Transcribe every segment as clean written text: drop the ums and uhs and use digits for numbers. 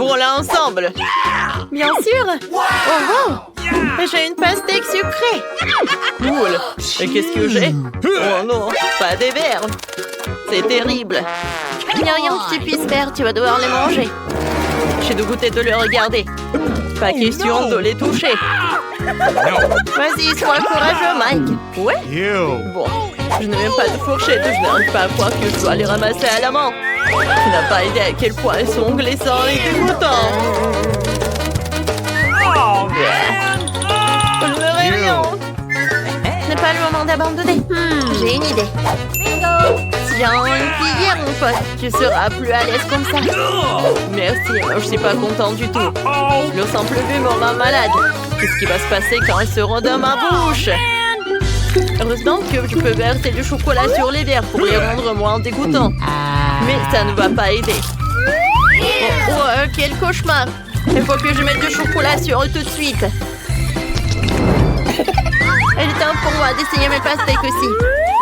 Découvrons-la ensemble. Bien sûr. Oh wow. J'ai une pastèque sucrée. Cool. Et qu'est-ce que j'ai? Oh non, pas des verres. C'est terrible. Il n'y a rien que tu puisses faire, tu vas devoir les manger. J'ai de goûter de les regarder. Pas question de les toucher. Vas-y, sois courageux, Mike. Ouais? Bon, je n'ai même pas de fourchette. Je n'arrive pas à croire que je dois les ramasser à la main. Tu n'as pas idée à quel point elles sont glissants et dégoûtants. Je ne verrai rien. Ce n'est pas le moment d'abandonner. J'ai une idée. Tiens, une cuillère, mon pote. Tu seras plus à l'aise comme ça. Merci, je suis pas content du tout. Le simple vue me rend malade. Qu'est-ce qui va se passer quand elles seront dans ma bouche? Heureusement que je peux verser du chocolat sur les verres pour les rendre moins dégoûtants. Mais ça ne va pas aider. Quel cauchemar! Il faut que je mette du chocolat sur eux tout de suite. Il est temps pour moi d'essayer mes pastèques aussi.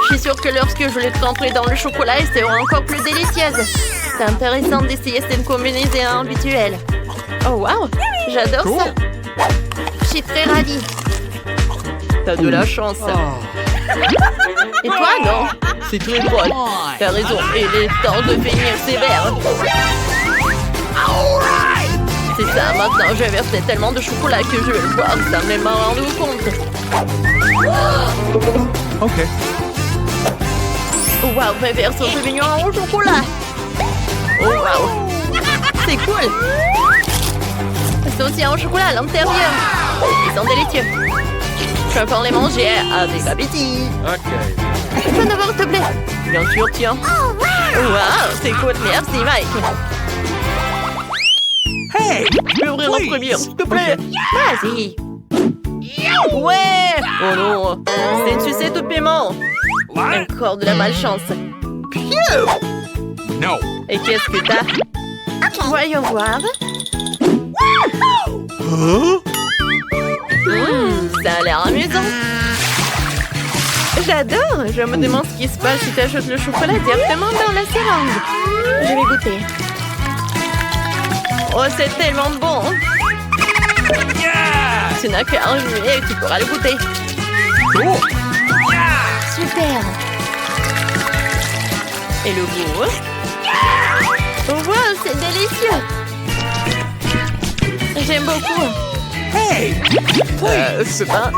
Je suis sûre que lorsque je les tremperai dans le chocolat, elles seront encore plus délicieuses. C'est intéressant d'essayer cette combinaison habituelle. Oh wow! J'adore ça! Je suis très ravie. T'as de la chance. Et toi, non? C'est très drôle. T'as raison, il est temps de finir ces verres. C'est ça, maintenant je vais verser tellement de chocolat que je vais le boire sans même m'en rendre compte. Ok. Wow, mes verres sont devenus en chocolat. Oh wow. C'est cool. Ils sont aussi en chocolat à l'intérieur. Ils sont délicieux. Je vais pouvoir les manger avec appétit. Ok. Tu peux d'abord, s'il te plaît? Bien sûr, tiens. Wow, c'est cool. Merci, Mike. Hey! Je peux ouvrir en première, s'il te plaît? Vas-y. Ouais! Oh non, c'est une sucette de paiement. Encore de la malchance. No. Et qu'est-ce que t'as? Voyons voir. Ça a l'air amusant. J'adore. Je me demande ce qui se passe si tu ajoutes le chocolat directement dans la seringue. Je vais goûter. Oh, c'est tellement bon. Tu n'as qu'à remuer et tu pourras le goûter. Super. Et le goût? Oh, wow, c'est délicieux. J'aime beaucoup. Hey! C'est pas...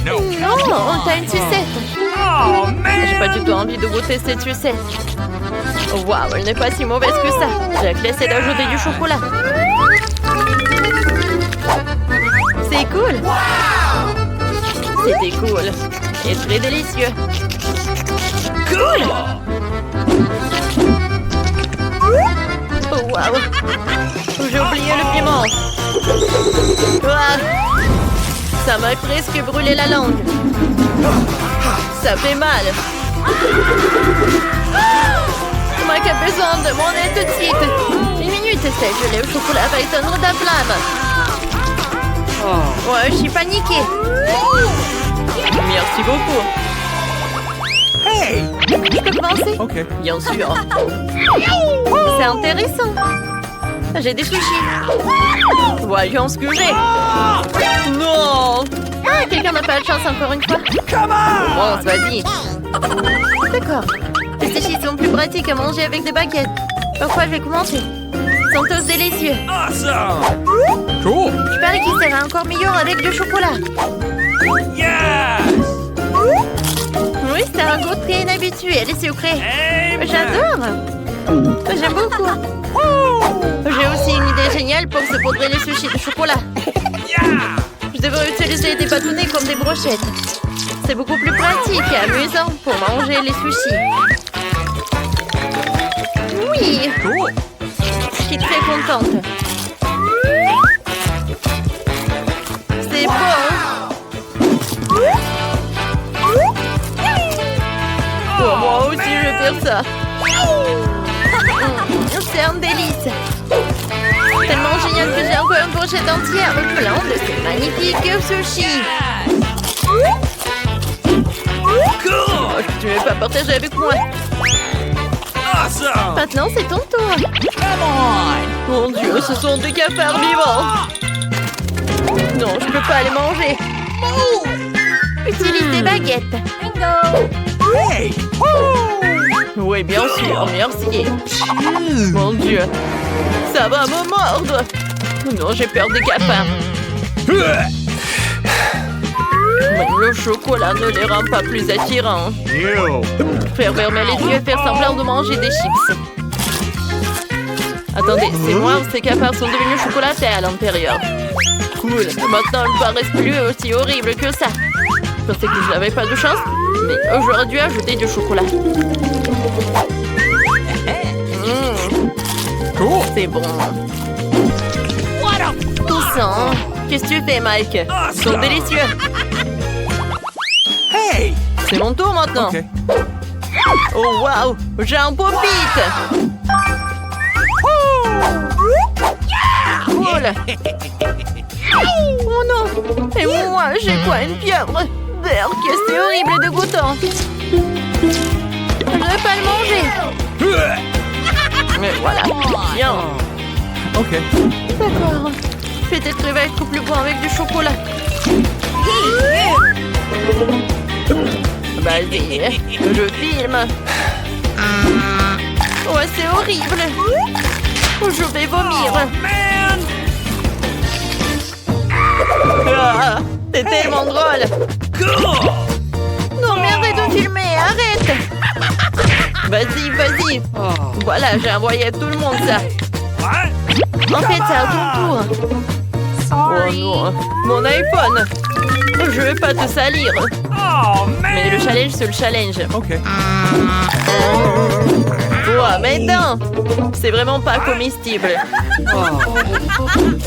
No. Non, t'as une sucette. Oh, man! J'ai pas du tout envie de goûter cette sucette. Waouh, elle n'est pas si mauvaise que ça. J'ai laissé d'ajouter du chocolat. C'est cool. C'était cool. Et très délicieux. Cool. Oh waouh. J'ai oublié le piment. Ah. Ça m'a presque brûlé la langue. Ça fait mal. Mike a besoin de mon aide tout de suite. Une minute, c'est gelé au chocolat va éteindre ta flamme. Ouais, je suis paniquée. Merci beaucoup. Hey! Je peux commencer? Ok. Bien sûr. C'est intéressant. J'ai des sushis. Voyons ce que j'ai. Non! Ah, quelqu'un n'a pas de chance encore une fois. Bon, vas-y. D'accord. Les sushis sont plus pratiques à manger avec des baguettes. Pourquoi je vais commencer? Ils sont tous délicieux. Awesome! Cool! Je parie qu'ils seraient encore meilleurs avec du chocolat. Yes! Oui, c'est un goût très inhabituel et sucré. J'adore. J'aime beaucoup. J'ai aussi une idée géniale pour saupoudrer les sushis de chocolat. Je devrais utiliser des bâtonnets comme des brochettes. C'est beaucoup plus pratique et amusant pour manger les sushis. Oui. Je suis très contente. C'est bon. Oh, moi aussi, je vais faire ça. C'est un délice. Tellement génial que j'ai encore une brochette entière plein de ces magnifiques sushis. Oh, tu ne veux pas partager avec moi? Awesome! Maintenant, c'est ton tour. Mon Dieu, ce sont des cafards vivants. Non, je peux pas les manger. Utilise des baguettes. Hey! Oui, bien sûr, merci. Mon Dieu, ça va me mordre. Non, j'ai peur des cafards. Même le chocolat ne les rend pas plus attirants. Faire fermer les yeux et faire semblant de manger des chips. Attendez, c'est moi ou ces cafards sont devenus chocolatés à l'intérieur? Cool, maintenant ils ne paraissent plus aussi horribles que ça. Je pensais que je n'avais pas de chance, mais j'aurais dû ajouter du chocolat. C'est bon. Toussant. Qu'est-ce que tu fais, Mike? Ils sont délicieux. Hey! C'est mon tour maintenant. Okay. Oh, waouh! J'ai un pop-it! Cool! Oh non! Et moi, j'ai quoi? Une pieuvre? Que c'est horrible et dégoûtant! Je ne vais pas le manger! Mais voilà! Bien! Ok. D'accord. Peut-être qu'il va être plus bon avec du chocolat. Vas-y, je filme. Ouais, c'est horrible. Je vais vomir. Ah, c'est tellement drôle. Non, mais arrête de filmer, arrête. Vas-y, vas-y. Voilà, j'ai envoyé à tout le monde ça. En fait, c'est à ton tour. Oh non, mon iPhone. Je vais pas te salir. Mais le challenge, c'est le challenge. Ok. Oh, mais non. C'est vraiment pas comestible.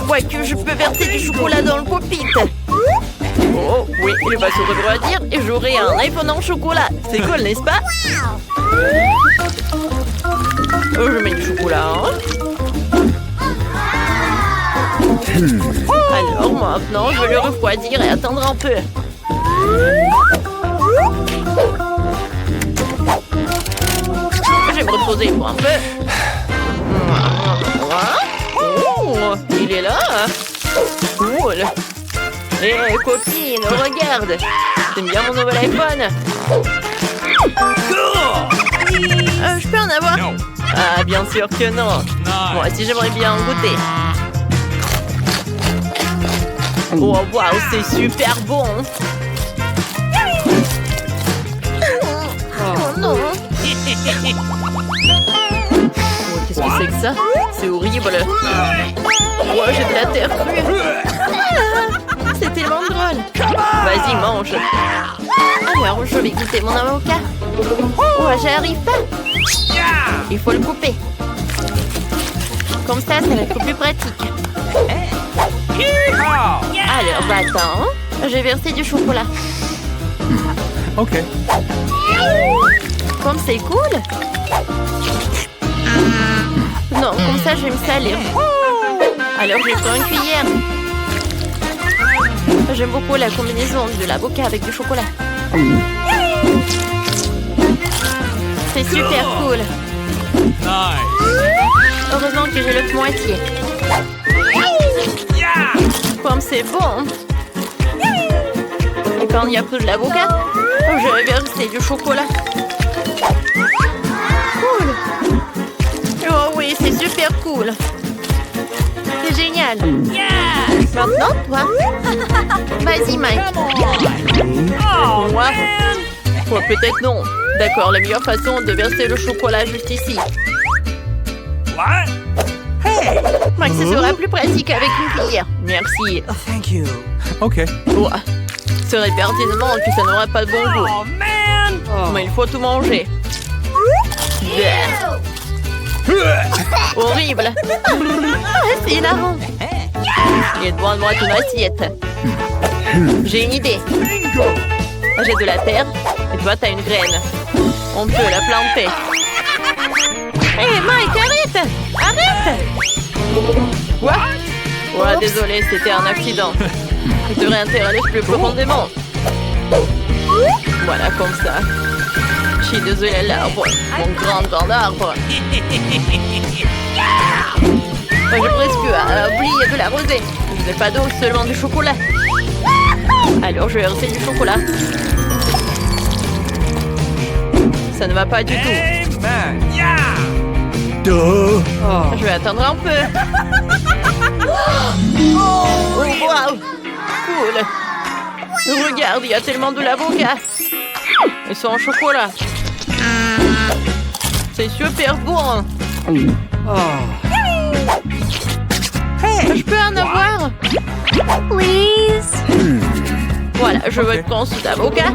Ouais, que je peux verser du chocolat dans le pop-it. Oh, oui, il va se refroidir et j'aurai un iPhone en chocolat. C'est cool, n'est-ce pas? Oh, je mets du chocolat, hein. Alors maintenant, je vais le refroidir et attendre un peu. Je vais me reposer pour un peu. Oh, il est là. Cool. Hé, copine, regarde. T'aimes bien mon nouvel iPhone? Je peux en avoir? Ah, bien sûr que non. Moi aussi, j'aimerais bien en goûter. Oh, waouh, c'est super bon. Oh non. Oh, qu'est-ce que c'est que ça? C'est horrible. Oh, j'ai de la terre crue. Ah, c'est tellement drôle. Vas-y, mange. Alors, je vais goûter mon avocat. Oh, j'arrive pas. Il faut le couper. Comme ça va être plus pratique. Alors, attends. J'ai versé du chocolat. Ok. Comme c'est cool. Non, comme ça, je vais me salir. Alors, je prends une cuillère. J'aime beaucoup la combinaison de l'avocat avec du chocolat. C'est super cool. Heureusement que j'ai l'autre moitié. Comme c'est bon. Et quand il n'y a plus de l'avocat, je vais verser du chocolat. Cool. Oh oui, c'est super cool. C'est génial. Maintenant, toi. Vas-y, Mike. Moi? Oh, peut-être non. D'accord, la meilleure façon de verser le chocolat juste ici. Mike, ce sera plus pratique avec une cuillère. Merci. Thank you. Ok. Oh, ce serait pertinemment que ça n'aurait pas de bon goût. Mais il faut tout manger. Horrible. C'est hilarant. Et devant moi ton assiette. J'ai une idée. J'ai de la terre et toi t'as une graine. On peut la planter. Hé, Mike, arrête! Arrête! Quoi? Ouais, désolé, c'était un accident. Je devrais interagir plus profondément. Voilà, comme ça. Je suis désolée, l'arbre. Mon grand arbre. J'ai presque oublié de l'arroser. Je n'ai pas d'eau, seulement du chocolat. Alors, je vais verser du chocolat. Ça ne va pas du tout. Amen. Yeah. Duh. Je vais attendre un peu. Oh, wow. Cool. Regarde, il y a tellement de l'avocat. Ils sont en chocolat. C'est super bon. Je peux en avoir? Please. Voilà, je veux être conçu d'avocat.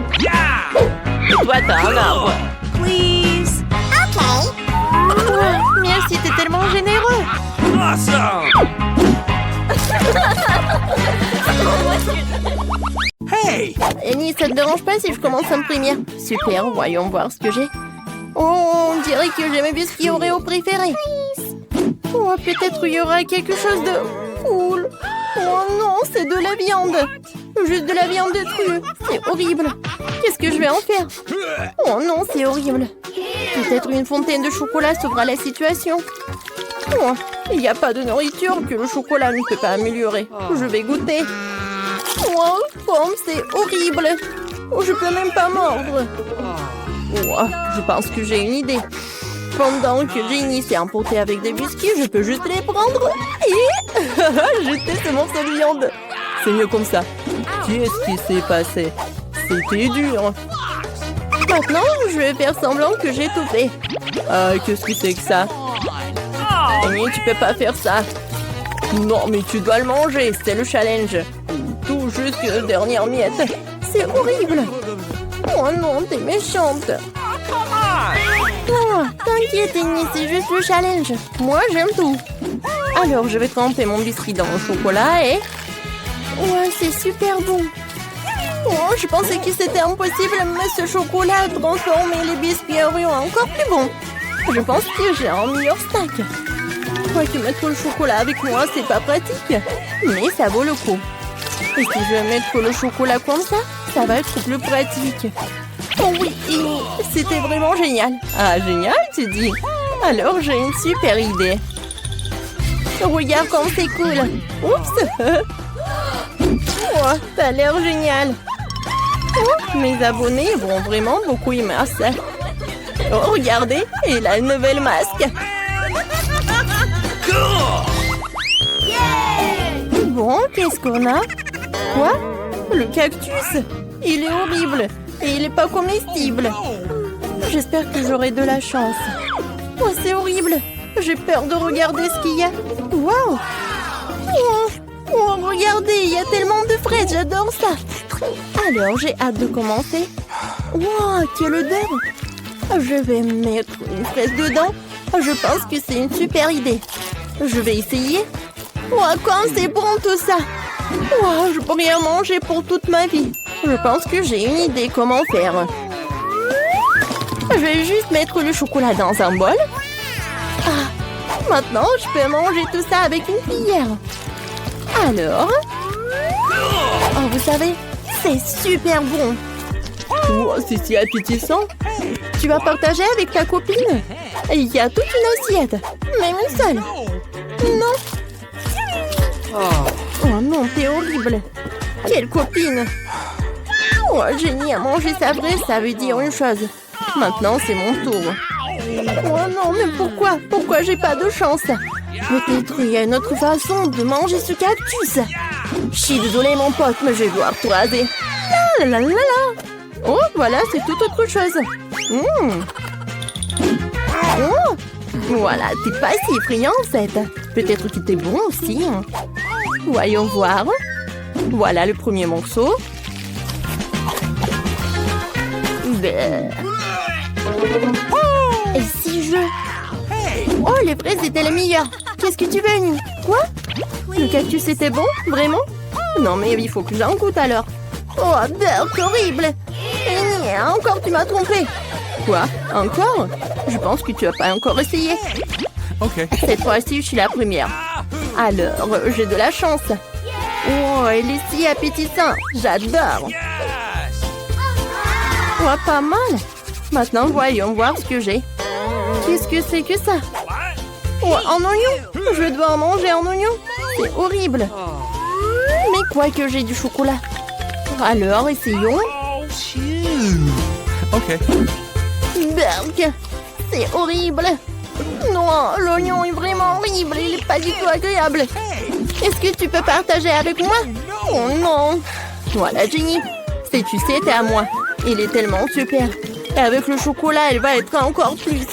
Et toi, t'as un arbre. Please. Merci, t'es tellement généreux. Awesome. Hey! Annie, ça te dérange pas si je commence à me prévenir? Super, voyons voir ce que j'ai. Oh, on dirait que j'ai mes biscuits Oreo préférés. Oh, peut-être il y aura quelque chose de cool. Oh non, c'est de la viande. Juste de la viande de true. C'est horrible. Qu'est-ce que je vais en faire? Oh non, c'est horrible. Peut-être une fontaine de chocolat sauvera la situation. Oh, il n'y a pas de nourriture que le chocolat ne peut pas améliorer. Je vais goûter. Oh, pomme, c'est horrible. Oh, je peux même pas mordre. Oh, je pense que j'ai une idée. Pendant que Jenny s'est emportée avec des biscuits, je peux juste les prendre et jeter ce morceau de viande. C'est mieux comme ça. Qu'est-ce qui s'est passé? C'était dur. Maintenant, je vais faire semblant que j'ai tout fait. Qu'est-ce que c'est que ça? Jenny, tu peux pas faire ça. Non, mais tu dois le manger, c'est le challenge. Tout jusqu'à dernière miette. C'est horrible. Oh non, t'es méchante. Oh, t'inquiète, Annie, c'est juste le challenge. Moi, j'aime tout. Alors, je vais tremper mon biscuit dans le chocolat et... Ouais, c'est super bon. Oh, je pensais que c'était impossible, mais ce chocolat a transformé les biscuits Oreo en encore plus bons. Je pense que j'ai un meilleur snack. Quoique mettre le chocolat avec moi, c'est pas pratique. Mais ça vaut le coup. Et si je vais mettre le chocolat comme ça va être plus pratique. Oh oui, c'était vraiment génial. Ah, génial, tu dis? Alors, j'ai une super idée. Regarde comme c'est cool. Oups. Oh, ça a l'air génial. Oh, mes abonnés vont vraiment beaucoup aimer ça. Oh, regardez, il a une nouvelle masque. Bon, qu'est-ce qu'on a? Quoi? Le cactus? Il est horrible. Et il n'est pas comestible. J'espère que j'aurai de la chance. Oh, c'est horrible. J'ai peur de regarder ce qu'il y a. Waouh! Oh, regardez, il y a tellement de fraises. J'adore ça. Alors, j'ai hâte de commencer. Wow, quelle odeur! Je vais mettre une fraise dedans. Je pense que c'est une super idée. Je vais essayer. Wow, quand c'est bon tout ça! Wow, je pourrais en manger pour toute ma vie. Je pense que j'ai une idée comment faire. Je vais juste mettre le chocolat dans un bol. Ah, maintenant, je peux manger tout ça avec une cuillère. Alors... Oh, vous savez, c'est super bon. Oh, c'est si appétissant. Tu vas partager avec ta copine? Il y a toute une assiette. Même une seule. Non. Oh non, t'es horrible. Quelle copine. Oh, Jenny a mangé sa vraie, ça veut dire une chose. Maintenant, c'est mon tour. Oh non, mais pourquoi? Pourquoi j'ai pas de chance? Peut-être il y a une autre façon de manger ce cactus. Je suis désolée, mon pote, mais je vais devoir tout raser. La la la la. Oh, voilà, c'est toute autre chose. Oh, voilà, t'es pas si effrayant, en fait. Peut-être que t'es bon aussi. Voyons voir. Voilà le premier morceau. Et si je... Oh, les fraises étaient les meilleures. Qu'est-ce que tu veux, Annie? Quoi? Le cactus était bon? Vraiment? Non, mais il faut que j'en goûte alors. Oh, c'est horrible. Annie, encore tu m'as trompé. Quoi? Encore? Je pense que tu n'as pas encore essayé. Ok. Cette fois-ci, je suis la première. Alors, j'ai de la chance. Oh, il est si appétissant. J'adore. Oh, pas mal. Maintenant, voyons voir ce que j'ai. Qu'est-ce que c'est que ça? Oh, un oignon! Je vais devoir manger un oignon. C'est horrible. Mais quoi que j'ai du chocolat. Alors, essayons. Okay. Berk, c'est horrible. Non, l'oignon est vraiment horrible. Il n'est pas du tout agréable. Est-ce que tu peux partager avec moi? Oh non. Voilà, Jenny. Tu sais, t'es à moi. Il est tellement super. Et avec le chocolat, elle va être encore plus.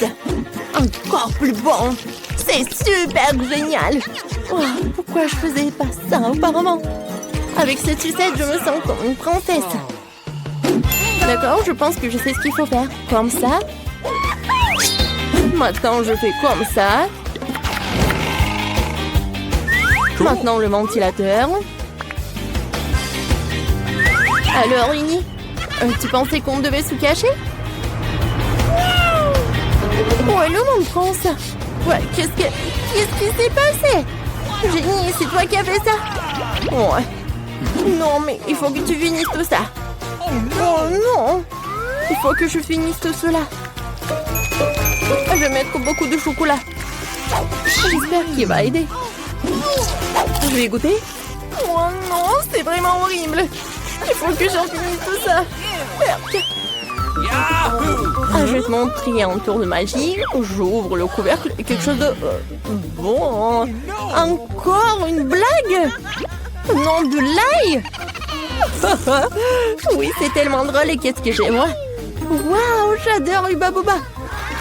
Encore plus bon. C'est super génial. Oh, pourquoi je faisais pas ça auparavant? Avec cette sucette, je me sens comme une princesse. D'accord, je pense que je sais ce qu'il faut faire. Comme ça. Maintenant, je fais comme ça. Maintenant, le ventilateur. Alors, Winnie, tu pensais qu'on devait se cacher? Oh, hello, mon prince. Ouais, qu'est-ce qui s'est passé? Jenny, c'est toi qui as fait ça? Ouais. Non, mais il faut que tu finisses tout ça. Oh non! Il faut que je finisse tout cela. Je vais mettre beaucoup de chocolat. J'espère qu'il va aider. Je vais goûter. Oh non, c'est vraiment horrible. Il faut que j'en finisse tout ça. Je vais te montrer un tour de magie. J'ouvre le couvercle et quelque chose de... bon. Encore une blague? Non, de l'ail? Oui, c'est tellement drôle. Et qu'est-ce que j'ai, moi? Waouh, j'adore Hubba Bubba.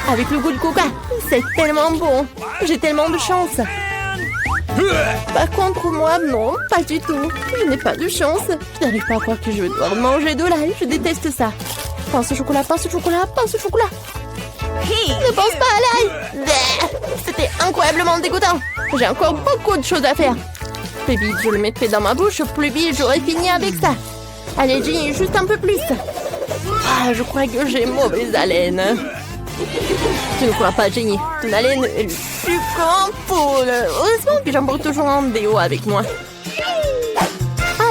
Avec le goût de coca. C'est tellement bon. J'ai tellement de chance. Par contre, moi, non, pas du tout. Je n'ai pas de chance. Je n'arrive pas à croire que je vais devoir manger de l'ail. Je déteste ça. Pince au chocolat, pince au chocolat, pince au chocolat. Ne pense pas à l'ail. C'était incroyablement dégoûtant. J'ai encore beaucoup de choses à faire. Plus vite je le mettrai dans ma bouche, plus vite j'aurai fini avec ça. Allez, Jenny, juste un peu plus. Ah, je crois que j'ai mauvaise haleine. Tu ne crois pas, Jenny? Ton haleine est plus qu'en poule. Heureusement que j'emporte toujours un déo avec moi.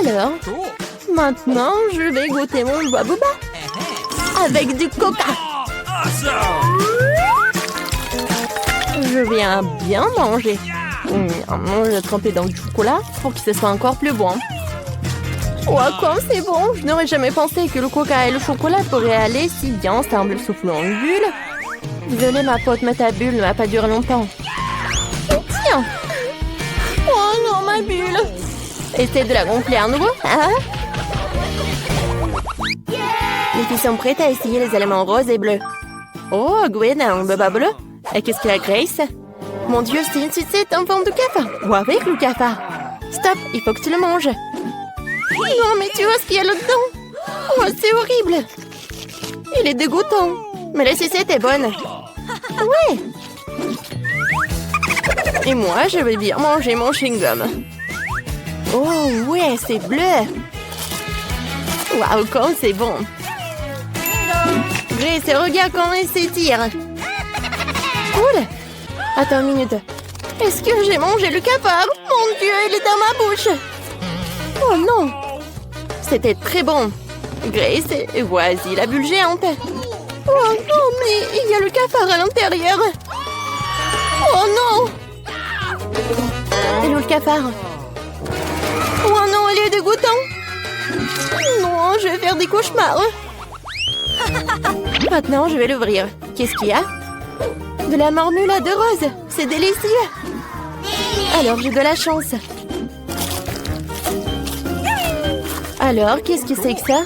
Alors, maintenant, je vais goûter mon Hubba Bubba avec du coca. Je viens bien manger. Je vais tremper dans du chocolat pour que ce soit encore plus bon. Oh, comme c'est bon! Je n'aurais jamais pensé que le coca et le chocolat pourraient aller si bien ensemble, sauf une bulle. Désolée, ma pote, mais ta bulle ne va pas durer longtemps. Tiens! Oh non, ma bulle! Essaye de la gonfler à nouveau, hein? Les filles sont prêtes à essayer les éléments roses et bleus. Oh, Gwen a un baba bleu. Et qu'est-ce qu'il a, Grace? Mon Dieu, c'est une sucette en forme de cafard. Ou avec le cafard. Stop, il faut que tu le manges. Non, mais tu vois ce qu'il y a là-dedans? Oh, c'est horrible. Il est dégoûtant. Mais la sucette est bonne. Ouais. Et moi, je vais bien manger mon chewing-gum. Oh, ouais, c'est bleu. Waouh, comme c'est bon. Grace, regarde comment elle s'étire. Cool. Attends une minute. Est-ce que j'ai mangé le cafard? Mon Dieu, il est dans ma bouche. Oh non. C'était très bon. Grace, voici la bulle géante. Oh non, mais il y a le cafard à l'intérieur. Oh non. Et où le cafard? Oh non, il est dégoûtant. Non, je vais faire des cauchemars. Maintenant, je vais l'ouvrir. Qu'est-ce qu'il y a? De la marmelade de rose. C'est délicieux. Alors, j'ai de la chance. Alors, qu'est-ce que c'est que ça?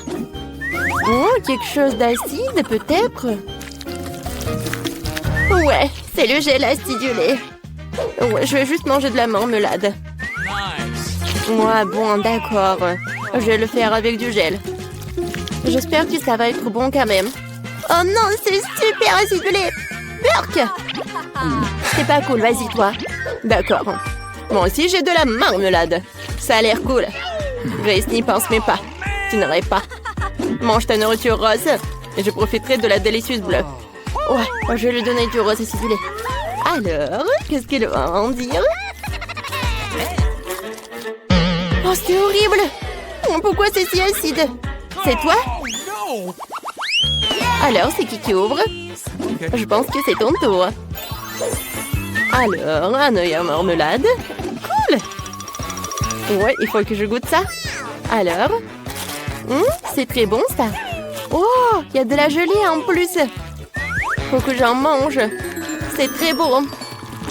Oh, quelque chose d'acide, peut-être? Ouais, c'est le gel acidulé. Ouais, je vais juste manger de la marmelade. Ouais, bon, d'accord. Je vais le faire avec du gel. J'espère que ça va être bon quand même. Oh non, c'est super acidulé. Burk! C'est pas cool, vas-y toi. D'accord. Moi aussi j'ai de la marmelade. Ça a l'air cool. Grace n'y pense même pas. Tu n'aurais pas. Mange ta nourriture rose et je profiterai de la délicieuse bleue. Ouais, je vais lui donner du rose acidulé. Alors, qu'est-ce qu'elle va en dire? Oh, c'est horrible! Pourquoi c'est si acide? C'est toi? Alors, c'est qui ouvre? Okay. Je pense que c'est ton tour. Alors, un œil à marmelade. Cool! Ouais, il faut que je goûte ça. Alors? C'est très bon, ça. Oh, il y a de la gelée en plus. Faut que j'en mange. C'est très beau.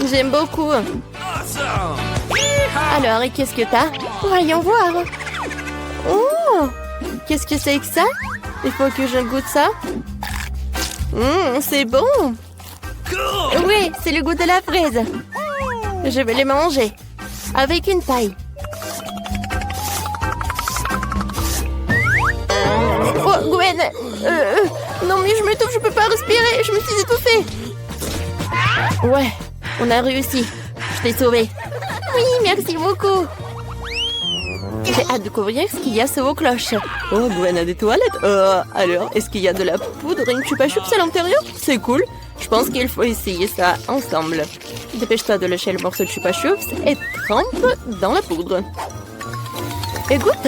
J'aime beaucoup. Awesome! Alors, et qu'est-ce que t'as? Voyons voir. Oh! Qu'est-ce que c'est que ça? Il faut que je goûte ça. C'est bon. Cool! Oui, c'est le goût de la fraise. Je vais les manger. Avec une paille. Oh, Gwen! Non, mais je m'étouffe, je peux pas respirer. Je me suis étouffée. Ouais, on a réussi. Je t'ai sauvée. Oui, merci beaucoup. J'ai hâte de découvrir ce qu'il y a sous vos cloches. Oh, Gwen a des toilettes. Alors, est-ce qu'il y a de la poudre et une chupa chups à l'intérieur? C'est cool. Je pense qu'il faut essayer ça ensemble. Dépêche-toi de lâcher le morceau de chupa chups et trempe dans la poudre. Et goûte.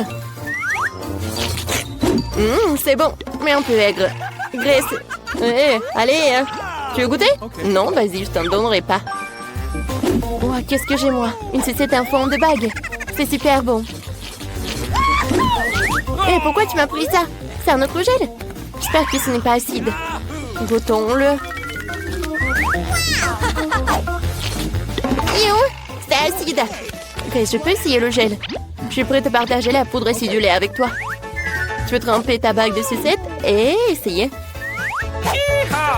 C'est bon, mais un peu aigre. Graisse. Allez, tu veux goûter? Ok. Non, vas-y, je t'en donnerai pas. Oh, qu'est-ce que j'ai moi? Une sucette en forme de bague. C'est super bon. Pourquoi tu m'as pris ça? C'est un autre gel? J'espère que ce n'est pas acide. Goûtons-le. C'est acide. Ok, je peux essayer le gel. Je suis prête à partager la poudre acidulée avec toi. Tu veux tremper ta bague de sucette et essayer.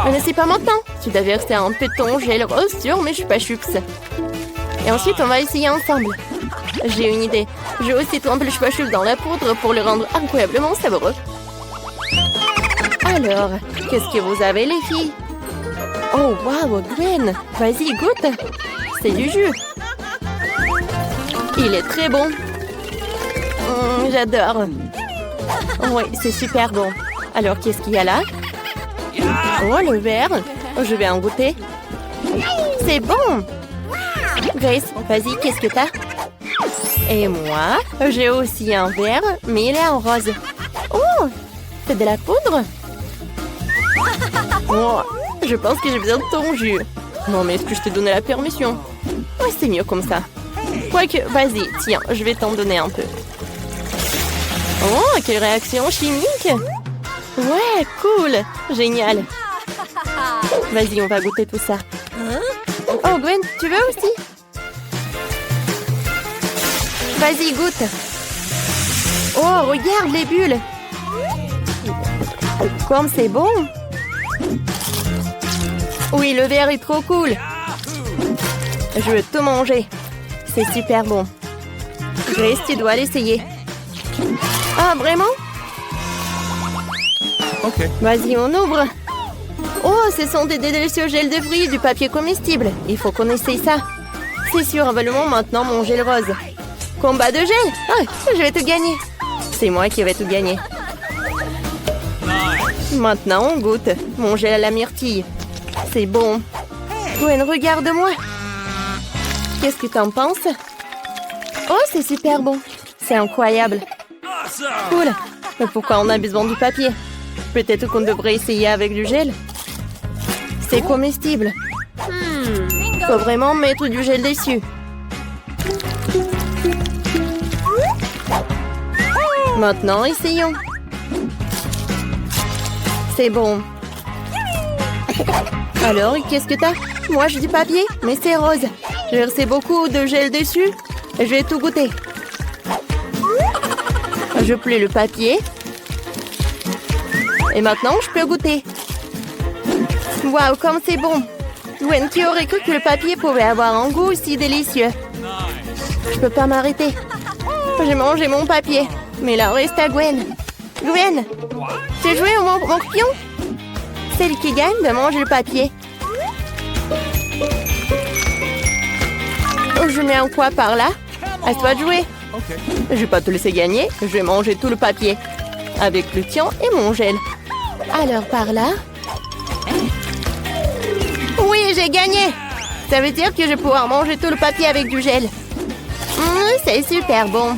Mais c'est pas maintenant. Tu dois verser un peu de ton gel rose sur mes chupa chups. Et ensuite, on va essayer ensemble. J'ai une idée. Je vais aussi tremper le chupa chups dans la poudre pour le rendre incroyablement savoureux. Alors, qu'est-ce que vous avez, les filles? Oh, waouh, Gwen! Vas-y, goûte! C'est du jus. Il est très bon. J'adore. Oui, c'est super bon. Alors, qu'est-ce qu'il y a là? Oh, le verre. Je vais en goûter. C'est bon. Grace, vas-y, qu'est-ce que t'as? Et moi, j'ai aussi un verre, mais il est en rose. Oh, c'est de la poudre? Oh, je pense que j'ai besoin de ton jus. Non, mais est-ce que je t'ai donné la permission? Oui, c'est mieux comme ça. Quoique, vas-y, tiens, je vais t'en donner un peu. Oh, quelle réaction chimique! Ouais, cool! Génial! Vas-y, on va goûter tout ça. Oh, Gwen, tu veux aussi? Vas-y, goûte! Oh, regarde les bulles! Comme c'est bon! Oui, le verre est trop cool! Je veux tout manger. C'est super bon. Grace, tu dois l'essayer. Ah, vraiment? Ok. Vas-y, on ouvre. Oh, ce sont des délicieux gels de fruits et du papier comestible. Il faut qu'on essaye ça. C'est sûr, avalement maintenant mon gel rose. Combat de gel? Oh, je vais tout gagner. C'est moi qui vais tout gagner. Maintenant, on goûte. Mon gel à la myrtille. C'est bon. Gwen, regarde-moi. Qu'est-ce que t'en penses? Oh, c'est super bon. C'est incroyable. Awesome! Cool. Mais pourquoi on a besoin du papier? Peut-être qu'on devrait essayer avec du gel. C'est comestible. Faut vraiment mettre du gel dessus. Maintenant, essayons. C'est bon. Alors, qu'est-ce que t'as? Moi, j'ai du papier, mais c'est rose. J'ai versé beaucoup de gel dessus et je vais tout goûter. Je plie le papier. Et maintenant, je peux goûter. Waouh, comme c'est bon. Gwen, qui aurait cru que le papier pouvait avoir un goût aussi délicieux? Je peux pas m'arrêter. J'ai mangé mon papier. Mais là, reste à Gwen. Gwen, tu as joué au morpion? Celle qui gagne de manger le papier. Je mets un quoi par là? À toi de jouer. Ok. Je vais pas te laisser gagner. Je vais manger tout le papier. Avec le tien et mon gel. Alors par là. Oui, j'ai gagné. Ça veut dire que je vais pouvoir manger tout le papier avec du gel. C'est super bon.